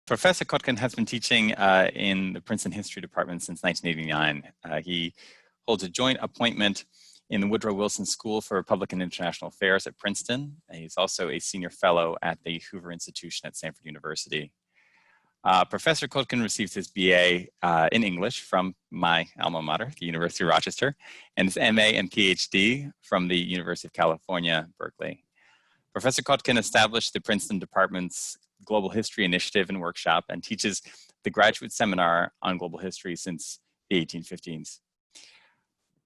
Professor Kotkin has been teaching in the Princeton History Department since 1989. He holds a joint appointment in the Woodrow Wilson School for Public and International Affairs at Princeton. He's also a senior fellow at the Hoover Institution at Stanford University. Professor Kotkin received his BA in English from my alma mater, the University of Rochester, and his MA and PhD from the University of California, Berkeley. Professor Kotkin established the Princeton Department's Global History Initiative and Workshop and teaches the graduate seminar on global history since the 1815s.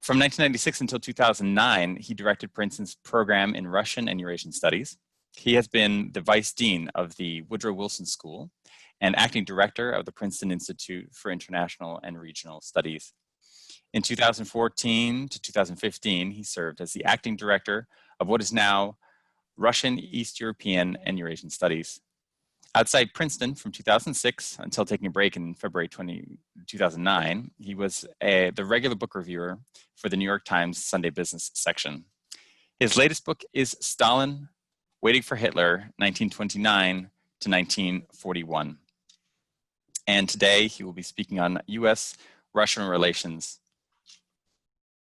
From 1996 until 2009, he directed Princeton's program in Russian and Eurasian studies. He has been the vice dean of the Woodrow Wilson School and acting director of the Princeton Institute for International and Regional Studies. In 2014 to 2015, he served as the acting director of what is now Russian, East European, and Eurasian Studies. Outside Princeton from 2006 until taking a break in February 2009, he was the regular book reviewer for the New York Times Sunday Business section. His latest book is Stalin, Waiting for Hitler, 1929 to 1941. And today he will be speaking on US-Russian relations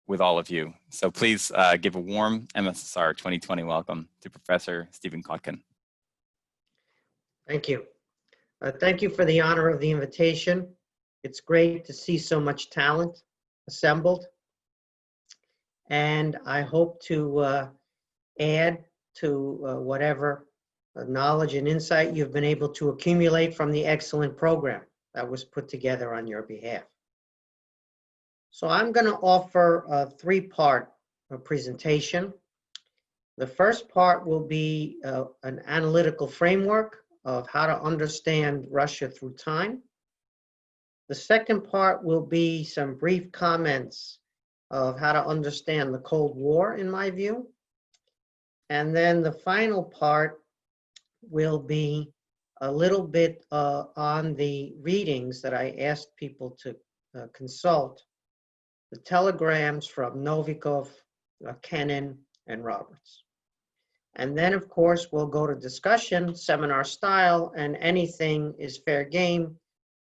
with all of you. So please give a warm MSSR 2020 welcome to Professor Stephen Kotkin. Thank you. Thank you for the honor of the invitation. It's great to see so much talent assembled. And I hope to add to whatever knowledge and insight you've been able to accumulate from the excellent program that was put together on your behalf. So I'm going to offer a three-part presentation. The first part will be an analytical framework of how to understand Russia through time. The second part will be some brief comments of how to understand the Cold War, in my view. And then the final part will be a little bit on the readings that I asked people to consult, the telegrams from Novikov, Kennan, and Roberts. And then, of course, we'll go to discussion, seminar style, and anything is fair game.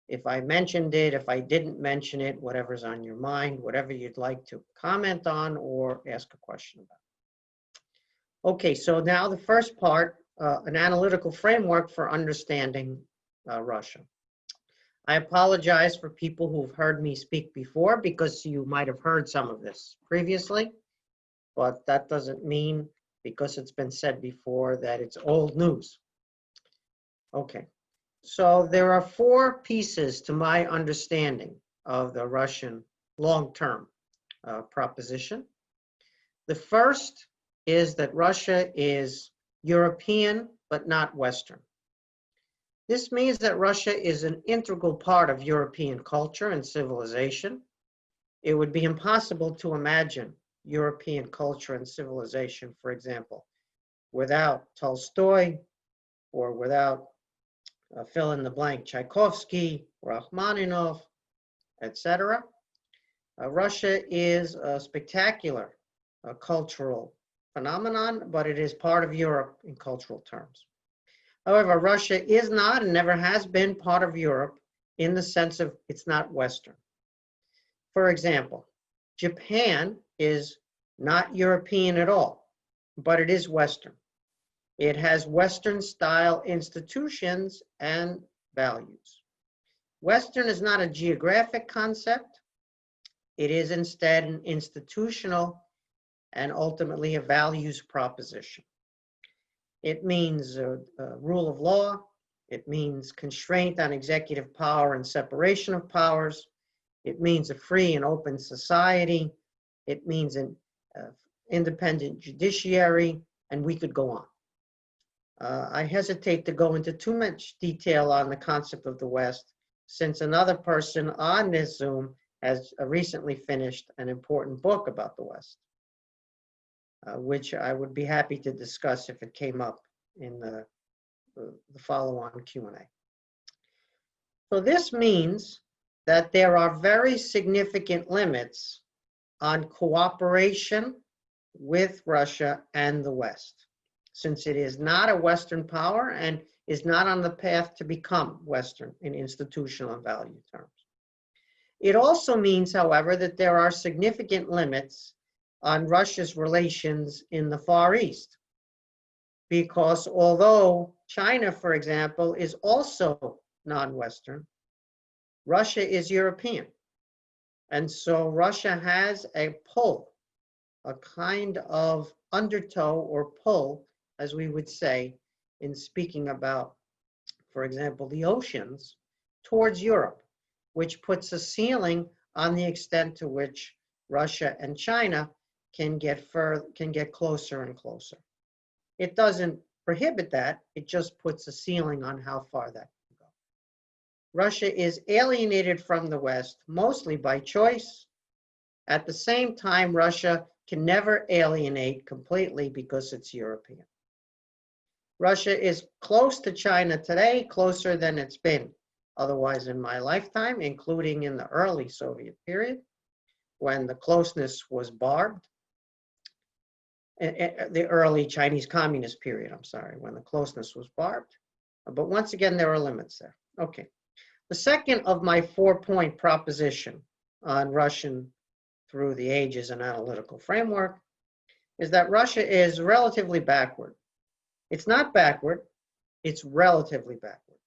If I mentioned it, if I didn't mention it, whatever's on your mind, whatever you'd like to comment on or ask a question about. Okay, so now the first part, an analytical framework for understanding Russia. I apologize for people who've heard me speak before because you might have heard some of this previously, but that doesn't mean because it's been said before that it's old news. Okay, so there are four pieces to my understanding of the Russian long-term proposition. The first is that Russia is European, but not Western. This means that Russia is an integral part of European culture and civilization. It would be impossible to imagine European culture and civilization, for example, without Tolstoy or without fill in the blank, Tchaikovsky, Rachmaninoff, etc. Russia is a spectacular cultural phenomenon, but it is part of Europe in cultural terms. However, Russia is not and never has been part of Europe in the sense of it's not Western. For example, Japan is not European at all, but it is Western. It has Western style institutions and values. Western is not a geographic concept. It is instead an institutional and ultimately a values proposition. It means rule of law. It means constraint on executive power and separation of powers. It means a free and open society. It means an independent judiciary, and we could go on. I hesitate to go into too much detail on the concept of the West, since another person on this Zoom has recently finished an important book about the West, which I would be happy to discuss if it came up in the follow-on Q&A. So this means that there are very significant limits on cooperation with Russia and the West. since it is not a Western power and is not on the path to become Western in institutional and value terms. It also means, however, that there are significant limits on Russia's relations in the Far East, because although China, for example, is also non-Western, Russia is European. And so Russia has a pull, a kind of undertow or pull, as we would say, in speaking about, for example, the oceans, towards Europe, which puts a ceiling on the extent to which Russia and China can get closer and closer. It doesn't prohibit that, it just puts a ceiling on how far that can go. Russia is alienated from the West, mostly by choice. At the same time, Russia can never alienate completely because it's European. Russia is close to China today, closer than it's been otherwise in my lifetime, including in the early Soviet period, when the closeness was barbed. The early Chinese Communist period, I'm sorry, when the closeness was barbed. But once again, there are limits there. Okay. The second of my 4-point proposition on Russian through the ages and analytical framework is that Russia is relatively backward. It's not backward, it's relatively backward.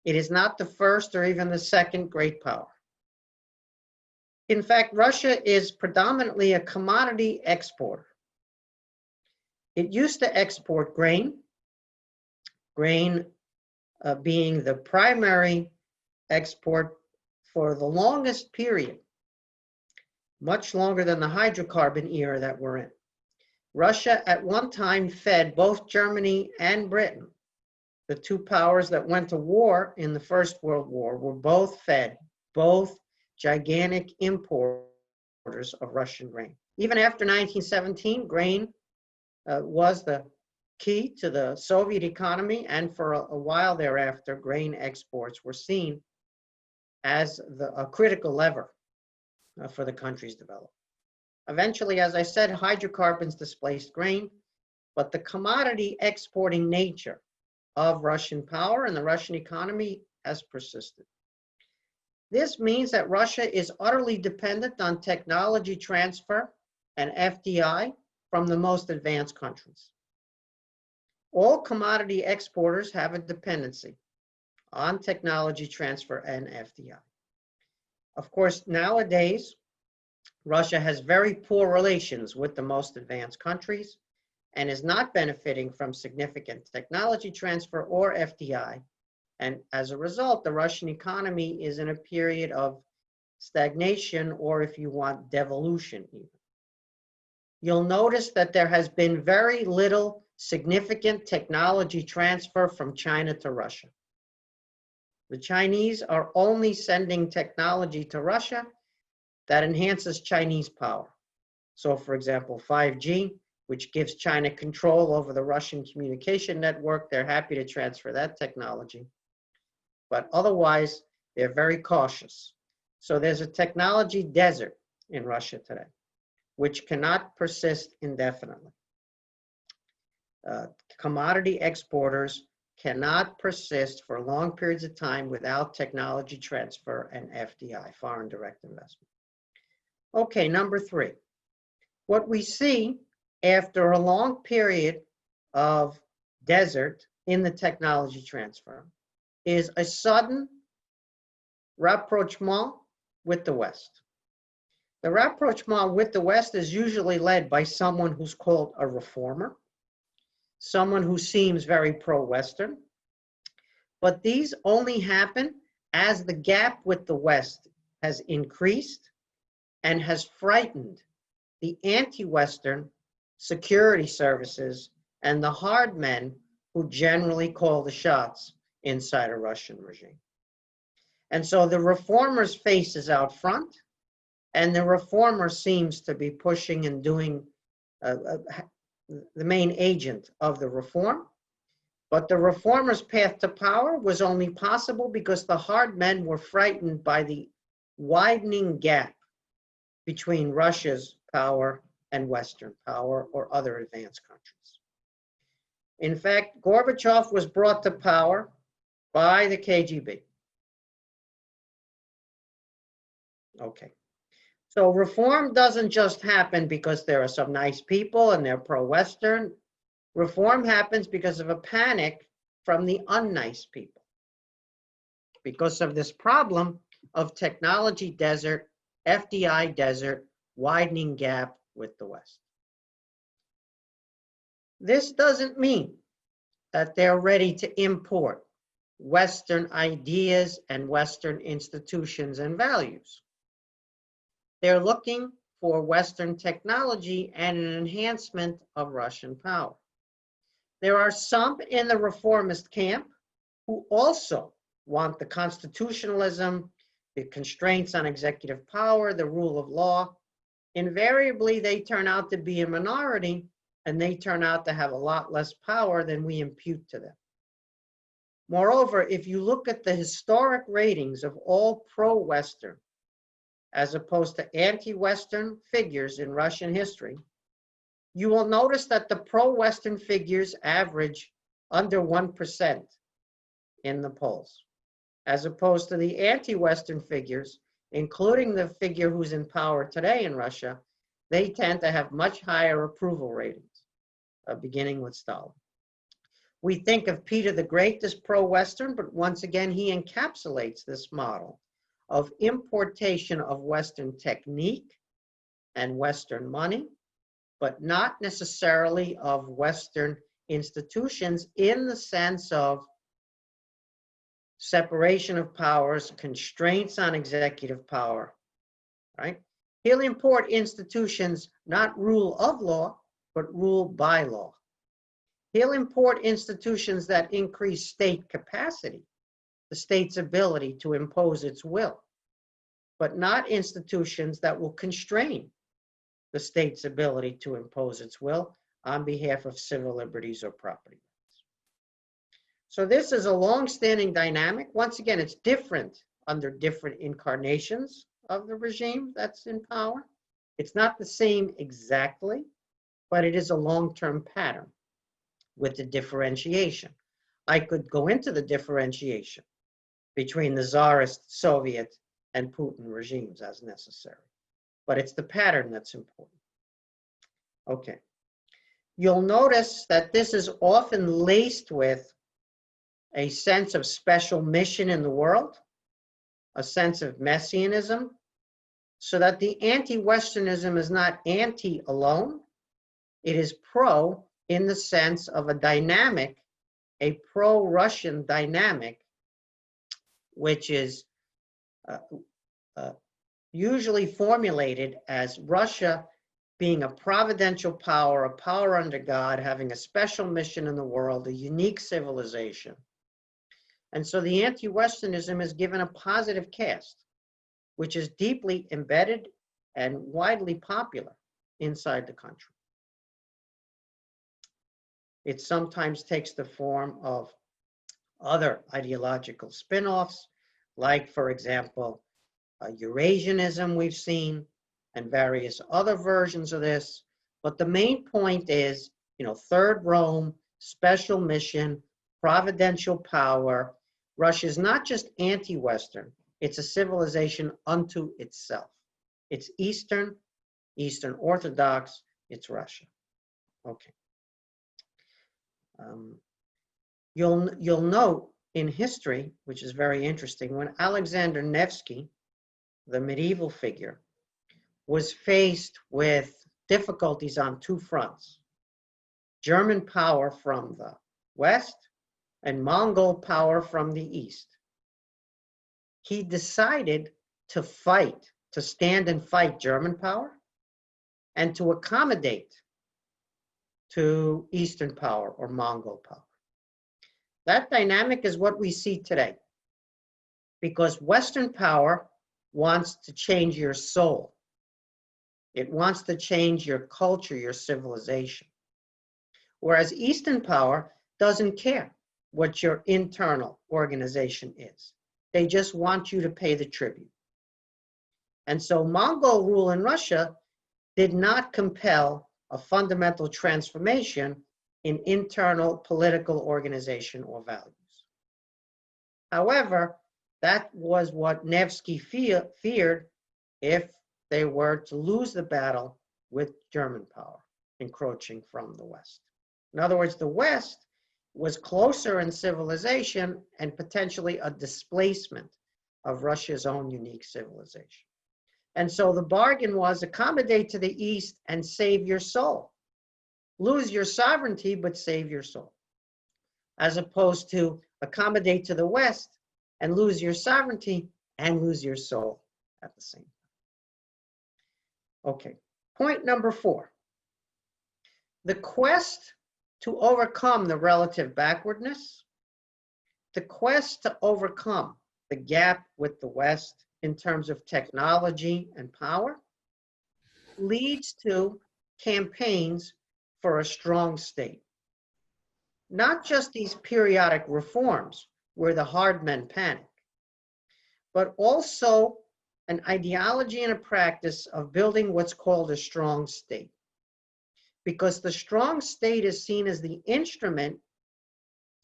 It is not the first or even the second great power. In fact, Russia is predominantly a commodity exporter. It used to export grain, being the primary export for the longest period, much longer than the hydrocarbon era that we're in. Russia at one time fed both Germany and Britain. The two powers that went to war in the First World War were both fed, both gigantic importers of Russian grain. Even after 1917, grain was the key to the Soviet economy, and for a while thereafter, grain exports were seen as a critical lever for the country's development. Eventually, as I said, hydrocarbons displaced grain, but the commodity exporting nature of Russian power and the Russian economy has persisted. This means that Russia is utterly dependent on technology transfer and FDI from the most advanced countries. All commodity exporters have a dependency on technology transfer and FDI. Of course, nowadays, Russia has very poor relations with the most advanced countries and is not benefiting from significant technology transfer or FDI. And as a result, the Russian economy is in a period of stagnation, or if you want, devolution even. You'll notice that there has been very little significant technology transfer from China to Russia. The Chinese are only sending technology to Russia that enhances Chinese power. So, for example, 5G, which gives China control over the Russian communication network, they're happy to transfer that technology. But otherwise, they're very cautious. So there's a technology desert in Russia today, which cannot persist indefinitely. Commodity exporters cannot persist for long periods of time without technology transfer and FDI, foreign direct investment. Okay, number 3. What we see after a long period of desert in the technology transfer is a sudden rapprochement with the West. The rapprochement with the West is usually led by someone who's called a reformer, someone who seems very pro-Western, but these only happen as the gap with the West has increased and has frightened the anti-Western security services and the hard men who generally call the shots inside a Russian regime. And so the reformer's face is out front, and the reformer seems to be pushing and doing the main agent of the reform. But the reformer's path to power was only possible because the hard men were frightened by the widening gap between Russia's power and Western power or other advanced countries. In fact, Gorbachev was brought to power by the KGB. Okay. So reform doesn't just happen because there are some nice people and they're pro-Western. Reform happens because of a panic from the unnice people, because of this problem of technology desert, FDI desert, widening gap with the West. This doesn't mean that they're ready to import Western ideas and Western institutions and values. They're looking for Western technology and an enhancement of Russian power. There are some in the reformist camp who also want the constitutionalism, the constraints on executive power, the rule of law. Invariably, they turn out to be a minority, and they turn out to have a lot less power than we impute to them. Moreover, if you look at the historic ratings of all pro-Western as opposed to anti-Western figures in Russian history, you will notice that the pro-Western figures average under 1% in the polls, as opposed to the anti-Western figures, including the figure who's in power today in Russia. They tend to have much higher approval ratings, beginning with Stalin. We think of Peter the Great as pro-Western, but once again, he encapsulates this model of importation of Western technique and Western money, but not necessarily of Western institutions in the sense of separation of powers, constraints on executive power, right? He'll import institutions, not rule of law, but rule by law. He'll import institutions that increase state capacity, the state's ability to impose its will, but not institutions that will constrain the state's ability to impose its will on behalf of civil liberties or property rights. So this is a long-standing dynamic. Once again, it's different under different incarnations of the regime that's in power. It's not the same exactly, but it is a long-term pattern with the differentiation. I could go into the differentiation between the Tsarist, Soviet, and Putin regimes as necessary, but it's the pattern that's important. Okay. You'll notice that this is often laced with a sense of special mission in the world, a sense of messianism, so that the anti-Westernism is not anti alone, it is pro in the sense of a dynamic, a pro-Russian dynamic, which is usually formulated as Russia being a providential power, a power under God, having a special mission in the world, a unique civilization. And so the anti-Westernism is given a positive cast, which is deeply embedded and widely popular inside the country. It sometimes takes the form of other ideological spin-offs, like, for example, Eurasianism we've seen, and various other versions of this. But the main point is, Third Rome, special mission, providential power. Russia is not just anti-Western, it's a civilization unto itself. It's Eastern, Eastern Orthodox, it's Russia. Okay. You'll note in history, which is very interesting, when Alexander Nevsky, the medieval figure, was faced with difficulties on two fronts: German power from the West and Mongol power from the East. He decided to fight, to stand and fight German power and to accommodate to Eastern power or Mongol power. That dynamic is what we see today, because Western power wants to change your soul. It wants to change your culture, your civilization. Whereas Eastern power doesn't care what your internal organization is. They just want you to pay the tribute. And so Mongol rule in Russia did not compel a fundamental transformation in internal political organization or values. However, that was what Nevsky feared if they were to lose the battle with German power encroaching from the West. In other words, the West was closer in civilization and potentially a displacement of Russia's own unique civilization. And so the bargain was accommodate to the East and save your soul. Lose your sovereignty, but save your soul. As opposed to accommodate to the West and lose your sovereignty and lose your soul at the same time. Okay, point number 4. The quest to overcome the relative backwardness, the quest to overcome the gap with the West in terms of technology and power, leads to campaigns for a strong state. Not just these periodic reforms where the hard men panic, but also an ideology and a practice of building what's called a strong state. Because the strong state is seen as the instrument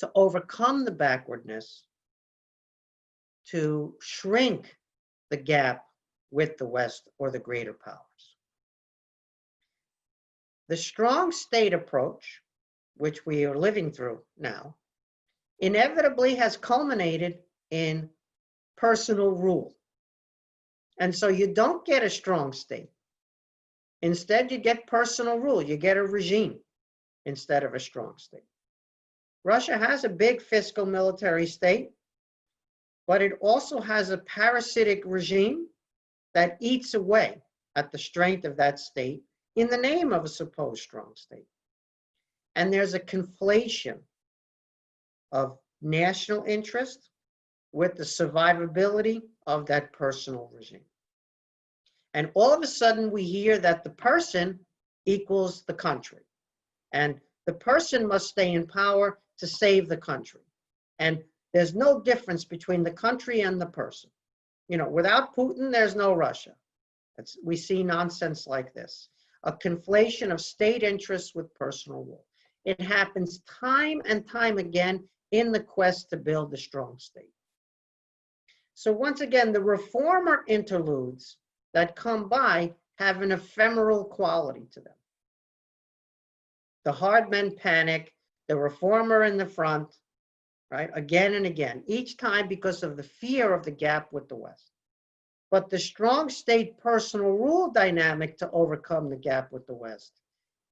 to overcome the backwardness, to shrink the gap with the West or the greater powers. The strong state approach, which we are living through now, inevitably has culminated in personal rule. And so you don't get a strong state. Instead, you get personal rule. You get a regime instead of a strong state. Russia has a big fiscal military state, but it also has a parasitic regime that eats away at the strength of that state in the name of a supposed strong state. And there's a conflation of national interest with the survivability of that personal regime. And all of a sudden we hear that the person equals the country. And the person must stay in power to save the country. And there's no difference between the country and the person. You know, without Putin, there's no Russia. We see nonsense like this. A conflation of state interests with personal rule. It happens time and time again in the quest to build a strong state. So once again, the reformer interludes that come by have an ephemeral quality to them. The hard men panic, the reformer in the front, right? Again and again, each time because of the fear of the gap with the West. But the strong state personal rule dynamic to overcome the gap with the West,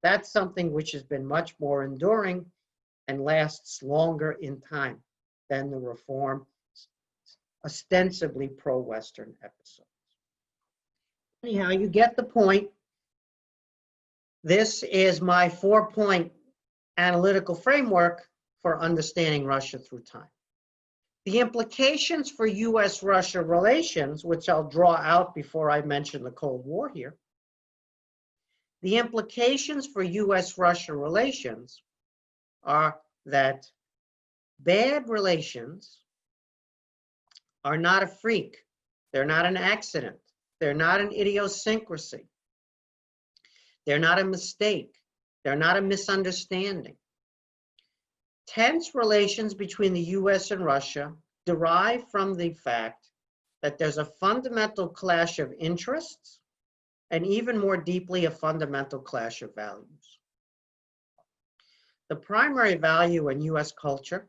that's something which has been much more enduring and lasts longer in time than the reform, ostensibly pro-Western episodes. Anyhow, you get the point. This is my 4-point analytical framework for understanding Russia through time. The implications for US-Russia relations, which I'll draw out before I mention the Cold War here, the implications for US-Russia relations are that bad relations are not a freak. They're not an accident. They're not an idiosyncrasy. They're not a mistake. They're not a misunderstanding. Tense relations between the US and Russia derive from the fact that there's a fundamental clash of interests and even more deeply a fundamental clash of values. The primary value in US culture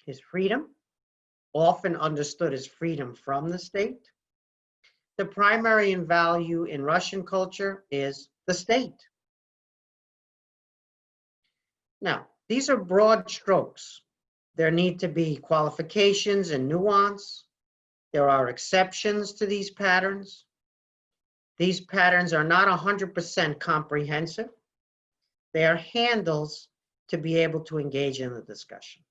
is freedom, often understood as freedom from the state. The primary value in Russian culture is the state. Now, these are broad strokes. There need to be qualifications and nuance. There are exceptions to these patterns. These patterns are not 100% comprehensive. They are handles to be able to engage in the discussion.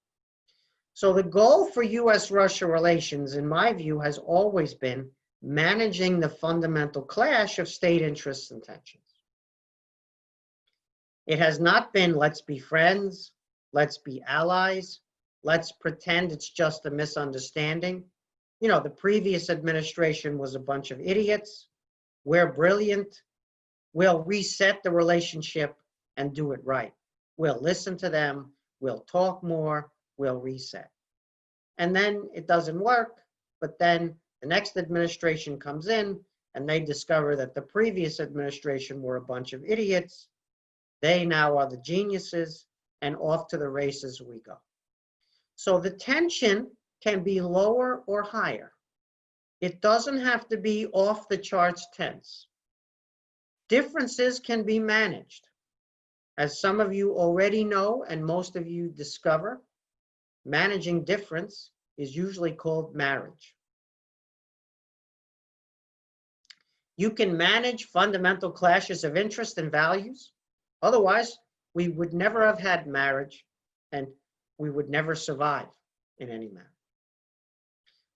So the goal for US-Russia relations, in my view, has always been managing the fundamental clash of state interests and tensions. It has not been, let's be friends, let's be allies, let's pretend it's just a misunderstanding. You know, the previous administration was a bunch of idiots. We're brilliant. We'll reset the relationship and do it right. We'll listen to them, we'll talk more, we'll reset. And then it doesn't work, but then the next administration comes in and they discover that the previous administration were a bunch of idiots. They now are the geniuses, and off to the races we go. So the tension can be lower or higher. It doesn't have to be off the charts tense. Differences can be managed. As some of you already know, and most of you discover, managing difference is usually called marriage. You can manage fundamental clashes of interest and values. Otherwise, we would never have had marriage, and we would never survive in any manner.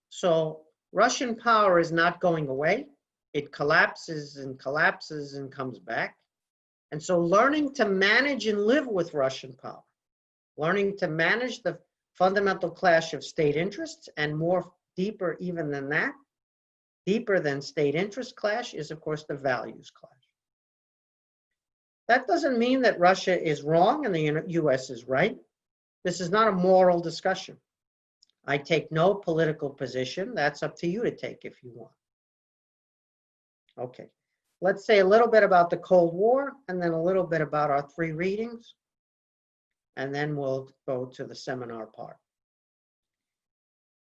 So Russian power is not going away. It collapses and collapses and comes back. And so learning to manage and live with Russian power, learning to manage the fundamental clash of state interests, and more deeper even than that, deeper than state interest clash, is of course the values clash. That doesn't mean that Russia is wrong and the US is right. This is not a moral discussion. I take no political position. That's up to you to take if you want. Okay, let's say a little bit about the Cold War and then a little bit about our three readings, and then we'll go to the seminar part.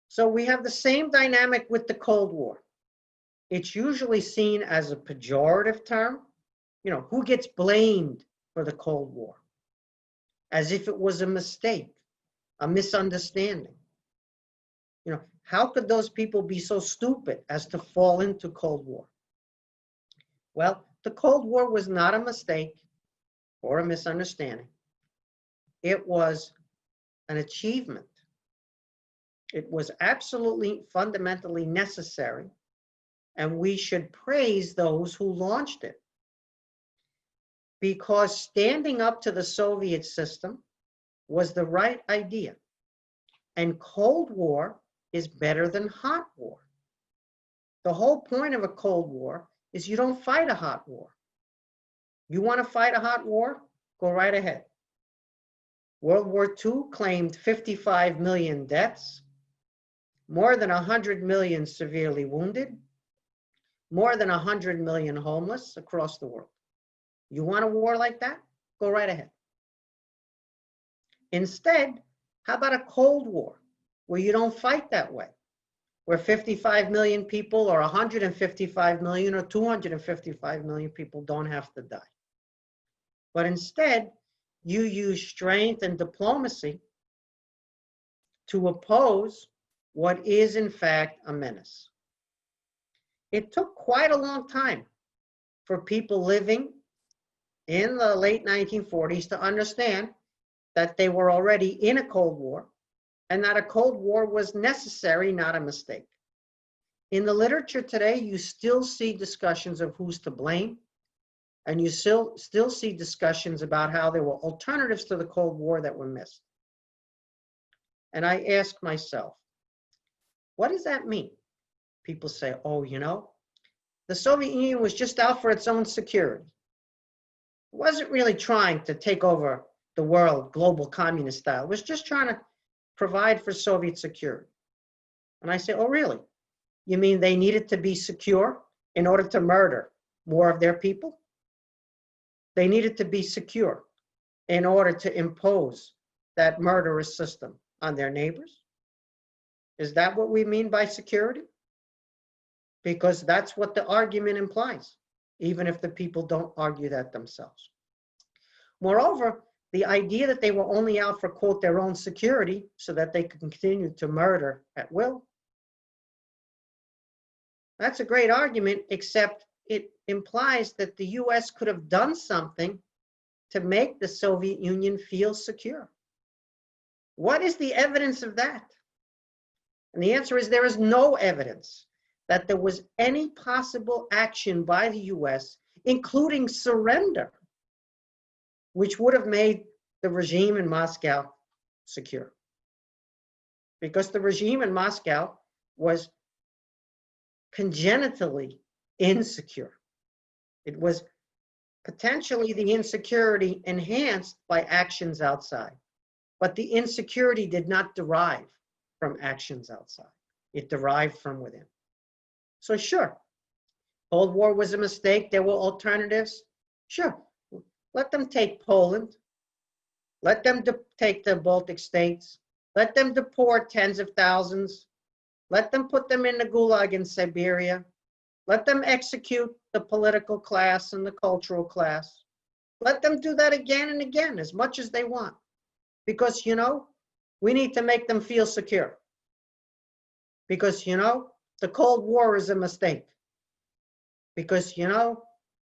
So we have the same dynamic with the Cold War. It's usually seen as a pejorative term. You know, who gets blamed for the Cold War? As if it was a mistake, a misunderstanding. You know, how could those people be so stupid as to fall into Cold War? Well, the Cold War was not a mistake or a misunderstanding. It was an achievement. It was absolutely fundamentally necessary, and we should praise those who launched it. Because standing up to the Soviet system was the right idea. And Cold War is better than hot war. The whole point of a Cold War is you don't fight a hot war. You want to fight a hot war? Go right ahead. World War II claimed 55 million deaths, more than 100 million severely wounded, more than 100 million homeless across the world. You want a war like that? Go right ahead. Instead, how about a Cold War where you don't fight that way, where 55 million people or 155 million or 255 million people don't have to die? But instead, you use strength and diplomacy to oppose what is in fact a menace. It took quite a long time for people living in the late 1940s to understand that they were already in a Cold War and that a Cold War was necessary, not a mistake. In the literature today, you still see discussions of who's to blame, and you still see discussions about how there were alternatives to the Cold War that were missed. And I ask myself, what does that mean? People say, oh, you know, the Soviet Union was just out for its own security. It wasn't really trying to take over the world, global communist style. It was just trying to provide for Soviet security. And I say, oh, really? You mean they needed to be secure in order to murder more of their people? They needed to be secure in order to impose that murderous system on their neighbors? Is that what we mean by security? Because that's what the argument implies, even if the people don't argue that themselves. Moreover, the idea that they were only out for, quote, their own security so that they could continue to murder at will, that's a great argument, except it implies that the US could have done something to make the Soviet Union feel secure. What is the evidence of that? And the answer is there is no evidence that there was any possible action by the US, including surrender, which would have made the regime in Moscow secure. Because the regime in Moscow was congenitally insecure. It was potentially the insecurity enhanced by actions outside. But the insecurity did not derive from actions outside. It derived from within. So sure, Cold War was a mistake. There were alternatives. Sure, let them take Poland. Let them take the Baltic states. Let them deport tens of thousands. Let them put them in the gulag in Siberia. Let them execute the political class and the cultural class. Let them do that again and again, as much as they want. Because, you know, we need to make them feel secure. Because, you know, the Cold War is a mistake. Because, you know,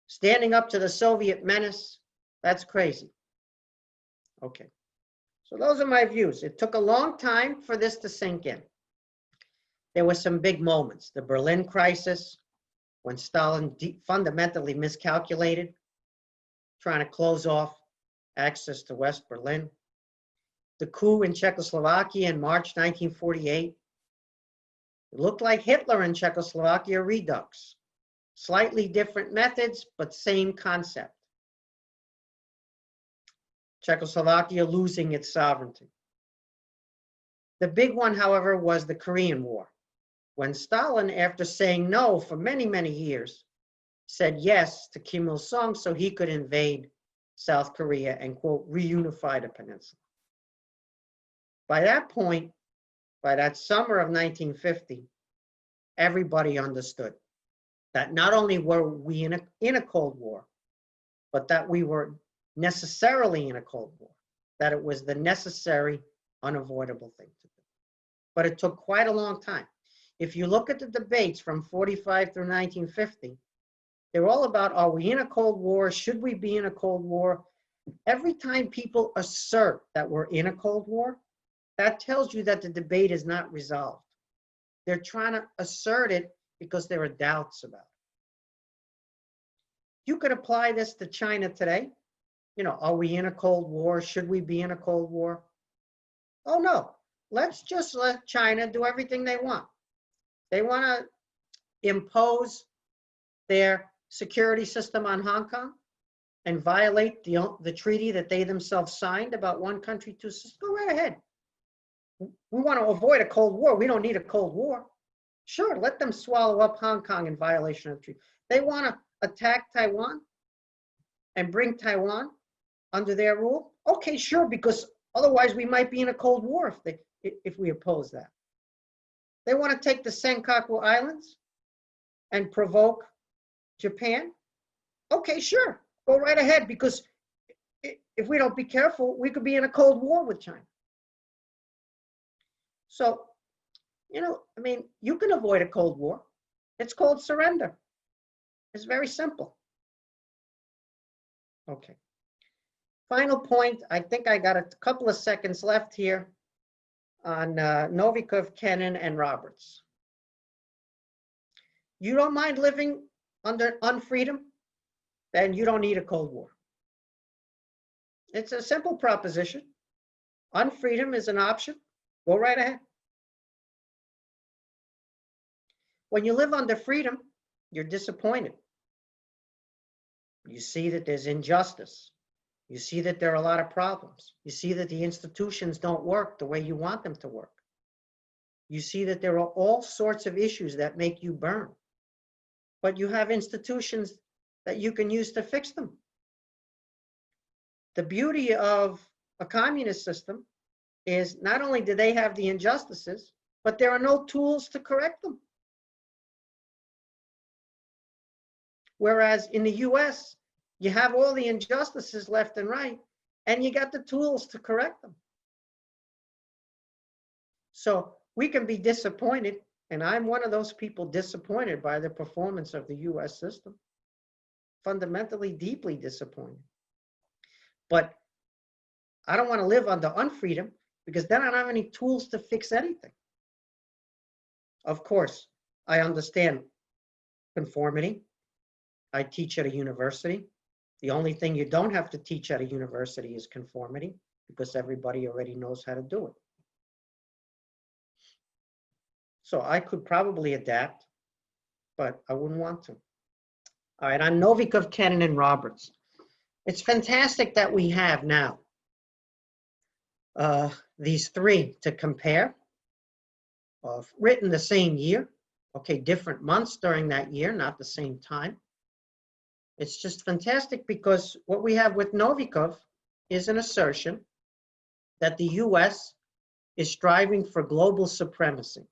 standing up to the Soviet menace, that's crazy. Okay. So those are my views. It took a long time for this to sink in. There were some big moments. The Berlin crisis, when Stalin fundamentally miscalculated, trying to close off access to West Berlin. The coup in Czechoslovakia in March 1948. It looked like Hitler in Czechoslovakia redux. Slightly different methods, but same concept. Czechoslovakia losing its sovereignty. The big one, however, was the Korean War, when Stalin, after saying no for many, many years, said yes to Kim Il-sung so he could invade South Korea and, quote, reunify the peninsula. By that point, by that summer of 1950, everybody understood that not only were we in a Cold War, but that we were necessarily in a Cold War, that it was the necessary, unavoidable thing to do. But it took quite a long time. If you look at the debates from 45 through 1950, they're all about, are we in a Cold War? Should we be in a Cold War? Every time people assert that we're in a Cold War, that tells you that the debate is not resolved. They're trying to assert it because there are doubts about it. You could apply this to China today. You know, are we in a Cold War? Should we be in a Cold War? Oh, no. Let's just let China do everything they want. They want to impose their security system on Hong Kong and violate the treaty that they themselves signed about one country, two systems. Go right ahead. We want to avoid a Cold War. We don't need a Cold War. Sure, let them swallow up Hong Kong in violation of the treaty. They want to attack Taiwan and bring Taiwan under their rule. Okay, sure, because otherwise we might be in a Cold War if we oppose that. They want to take the Senkaku Islands and provoke Japan. Okay, sure, go right ahead, because if we don't be careful, we could be in a Cold War with China. So, you know, I mean, you can avoid a Cold War. It's called surrender. It's very simple. Okay. Final point, I think I got a couple of seconds left here on Novikov, Kennan, and Roberts. You don't mind living under unfreedom? Then you don't need a Cold War. It's a simple proposition. Unfreedom is an option. Go right ahead. When you live under freedom, you're disappointed. You see that there's injustice. You see that there are a lot of problems. You see that the institutions don't work the way you want them to work. You see that there are all sorts of issues that make you burn. But you have institutions that you can use to fix them. The beauty of a communist system is not only do they have the injustices, but there are no tools to correct them. Whereas in the US, you have all the injustices left and right, and you got the tools to correct them. So we can be disappointed, and I'm one of those people disappointed by the performance of the US system. Fundamentally, deeply disappointed. But I don't want to live under unfreedom, because then I don't have any tools to fix anything. Of course, I understand conformity. I teach at a university. The only thing you don't have to teach at a university is conformity, because everybody already knows how to do it. So I could probably adapt, but I wouldn't want to. All right, on Novikov, Kennan, and Roberts. It's fantastic that we have now these three to compare, written the same year, okay, different months during that year, not the same time. It's just fantastic because what we have with Novikov is an assertion that the US is striving for global supremacy.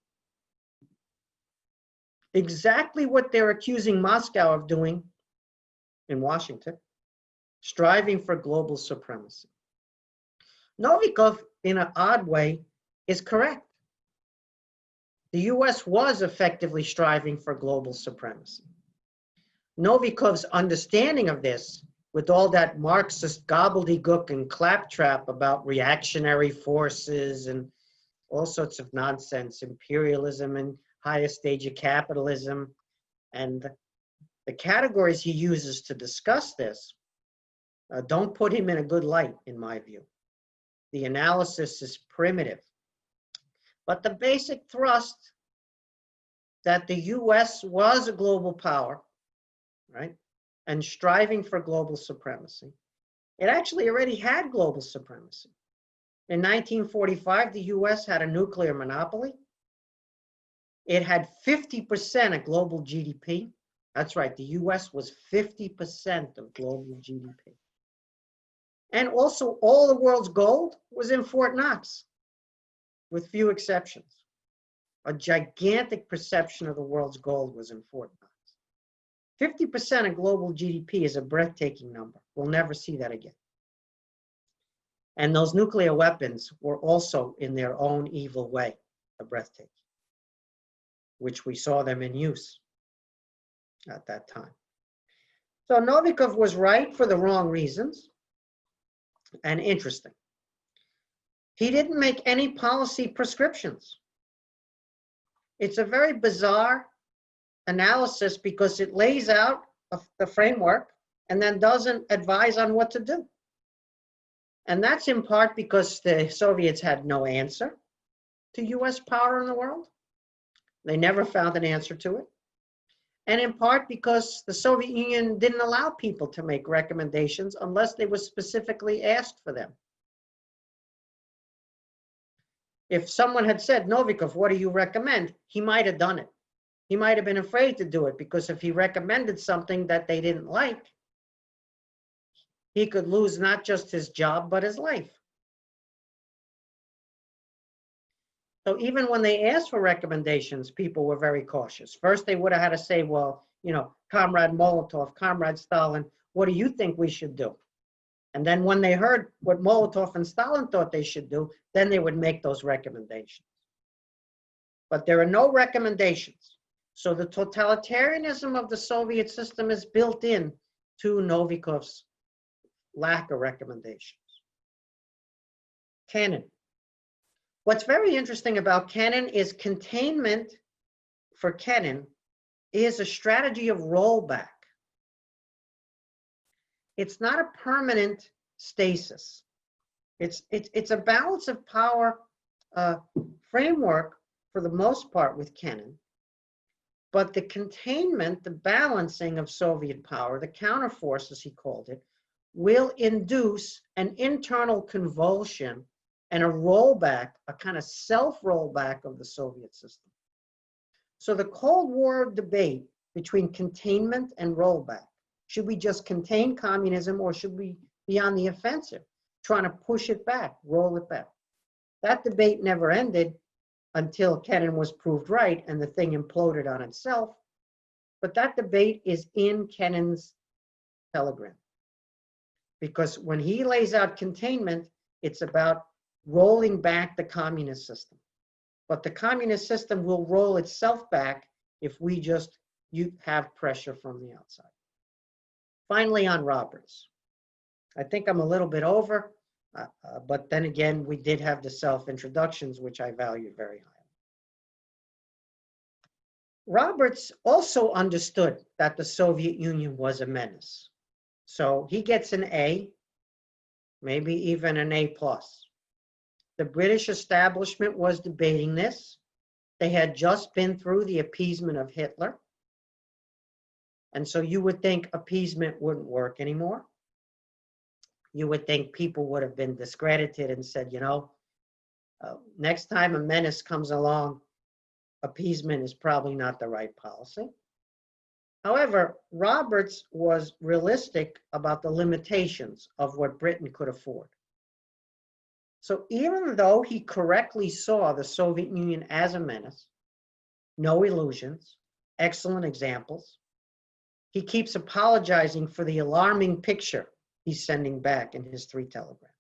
Exactly what they're accusing Moscow of doing in Washington, striving for global supremacy. Novikov, in an odd way, is correct. The US was effectively striving for global supremacy. Novikov's understanding of this, with all that Marxist gobbledygook and claptrap about reactionary forces and all sorts of nonsense, imperialism and highest stage of capitalism, and the categories he uses to discuss this don't put him in a good light, in my view. The analysis is primitive. But the basic thrust that the US was a global power, right, and striving for global supremacy, it actually already had global supremacy. In 1945, the US had a nuclear monopoly. It had 50% of global GDP. That's right, the US was 50% of global GDP. And also, all the world's gold was in Fort Knox, with few exceptions. A gigantic perception of the world's gold was in Fort Knox. 50% of global GDP is a breathtaking number. We'll never see that again. And those nuclear weapons were also, in their own evil way, a breathtaking, which we saw them in use at that time. So Novikov was right for the wrong reasons, and interesting. He didn't make any policy prescriptions. It's a very bizarre analysis because it lays out the framework and then doesn't advise on what to do. And that's in part because the Soviets had no answer to US power in the world. They never found an answer to it. And in part because the Soviet Union didn't allow people to make recommendations unless they were specifically asked for them. If someone had said, Novikov, what do you recommend? He might have done it. He might have been afraid to do it because if he recommended something that they didn't like, he could lose not just his job, but his life. So even when they asked for recommendations, people were very cautious. First, they would have had to say, well, you know, Comrade Molotov, Comrade Stalin, what do you think we should do? And then when they heard what Molotov and Stalin thought they should do, then they would make those recommendations. But there are no recommendations. So the totalitarianism of the Soviet system is built in to Novikov's lack of recommendations. Canon. What's very interesting about Canon is containment for Canon is a strategy of rollback. It's not a permanent stasis. It's a balance of power framework for the most part with Canon, but the containment, the balancing of Soviet power, the counterforce, as he called it, will induce an internal convulsion and a rollback, a kind of self-rollback of the Soviet system. So the Cold War debate between containment and rollback, should we just contain communism or should we be on the offensive, trying to push it back, roll it back? That debate never ended until Kennan was proved right and the thing imploded on itself. But that debate is in Kennan's telegram. Because when he lays out containment, it's about rolling back the communist system. But the communist system will roll itself back if we just have pressure from the outside. Finally, on Roberts. I think I'm a little bit over, but then again, we did have the self-introductions, which I value very highly. Roberts also understood that the Soviet Union was a menace. So he gets an A, maybe even an A+. The British establishment was debating this. They had just been through the appeasement of Hitler. And so you would think appeasement wouldn't work anymore. you would think people would have been discredited and said, next time a menace comes along, appeasement is probably not the right policy. However, Roberts was realistic about the limitations of what Britain could afford. So even though he correctly saw the Soviet Union as a menace, no illusions, excellent examples, he keeps apologizing for the alarming picture he's sending back in his 3 telegrams,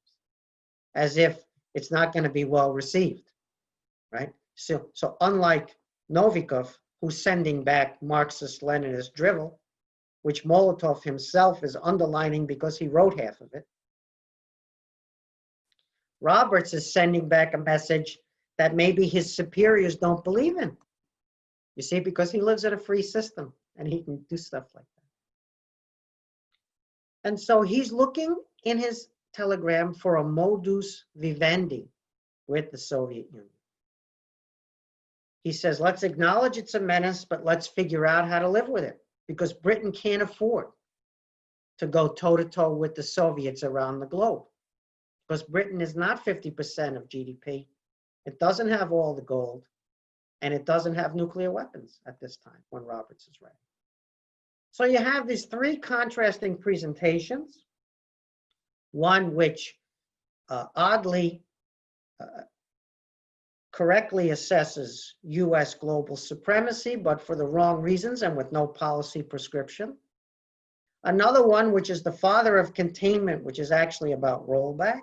as if it's not going to be well received, right? So unlike Novikov, who's sending back Marxist-Leninist drivel, which Molotov himself is underlining because he wrote half of it, Roberts is sending back a message that maybe his superiors don't believe in. You see, because he lives in a free system and he can do stuff like that. And so he's looking in his telegram for a modus vivendi with the Soviet Union. He says, let's acknowledge it's a menace, but let's figure out how to live with it, because Britain can't afford to go toe-to-toe with the Soviets around the globe, because Britain is not 50% of GDP. It doesn't have all the gold, and it doesn't have nuclear weapons at this time when Roberts is ready. So you have these 3 contrasting presentations, one which oddly correctly assesses US global supremacy, but for the wrong reasons and with no policy prescription. Another one, which is the father of containment, which is actually about rollback.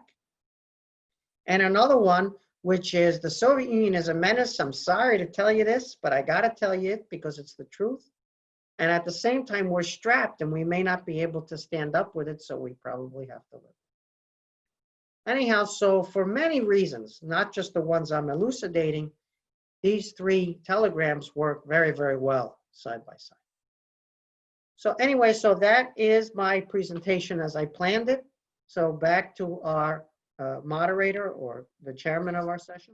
And another one, which is the Soviet Union is a menace. I'm sorry to tell you this, but I got to tell you it because it's the truth. And at the same time, we're strapped and we may not be able to stand up with it, so we probably have to live. Anyhow, so for many reasons, not just the ones I'm elucidating, these 3 telegrams work very, very well side by side. So anyway, so that is my presentation as I planned it. So back to our moderator or the chairman of our session.